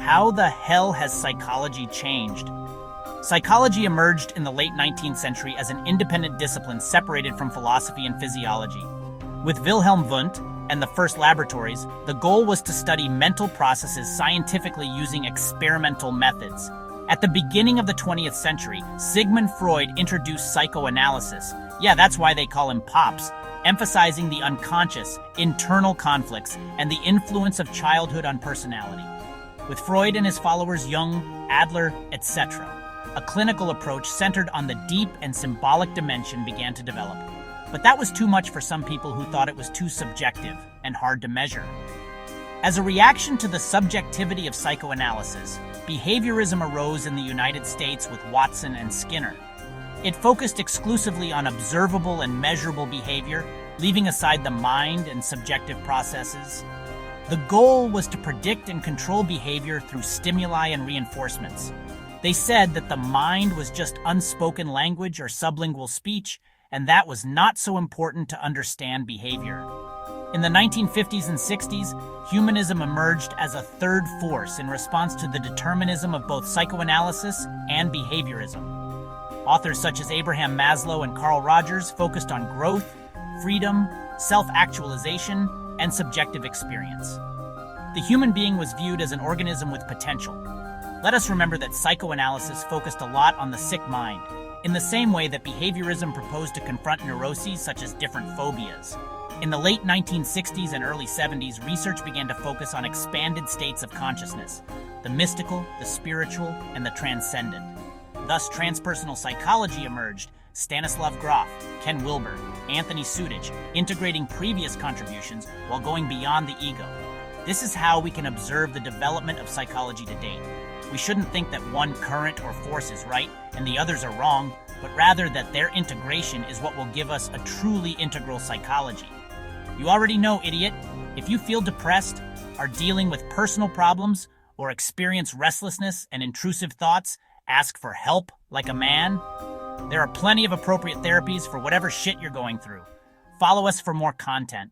How the hell has psychology changed? Psychology emerged in the late 19th century as an independent discipline separated from philosophy and physiology. With Wilhelm Wundt and the first laboratories, the goal was to study mental processes scientifically using experimental methods. At the beginning of the 20th century, Sigmund Freud introduced psychoanalysis. Yeah, that's why they call him Pops, emphasizing the unconscious, internal conflicts, and the influence of childhood on personality. With Freud and his followers Jung, Adler, etc., a clinical approach centered on the deep and symbolic dimension began to develop. But that was too much for some people who thought it was too subjective and hard to measure. As a reaction to the subjectivity of psychoanalysis, behaviorism arose in the United States with Watson and Skinner. It focused exclusively on observable and measurable behavior, leaving aside the mind and subjective processes. The goal was to predict and control behavior through stimuli and reinforcements. They said that the mind was just unspoken language or sublingual speech, and that was not so important to understand behavior. In the 1950s and 60s, humanism emerged as a third force in response to the determinism of both psychoanalysis and behaviorism. Authors such as Abraham Maslow and Carl Rogers focused on growth, freedom, self-actualization, and subjective experience. The human being was viewed as an organism with potential. Let us remember that psychoanalysis focused a lot on the sick mind, in the same way that behaviorism proposed to confront neuroses such as different phobias. In the late 1960s and early 70s, research began to focus on expanded states of consciousness, the mystical, the spiritual, and the transcendent. Thus, transpersonal psychology emerged, Stanislav Grof, Ken Wilber, Anthony Sudich, integrating previous contributions while going beyond the ego. This is how we can observe the development of psychology to date. We shouldn't think that one current or force is right and the others are wrong, but rather that their integration is what will give us a truly integral psychology. You already know, idiot. If you feel depressed, are dealing with personal problems, or experience restlessness and intrusive thoughts, ask for help like a man. There are plenty of appropriate therapies for whatever shit you're going through. Follow us for more content.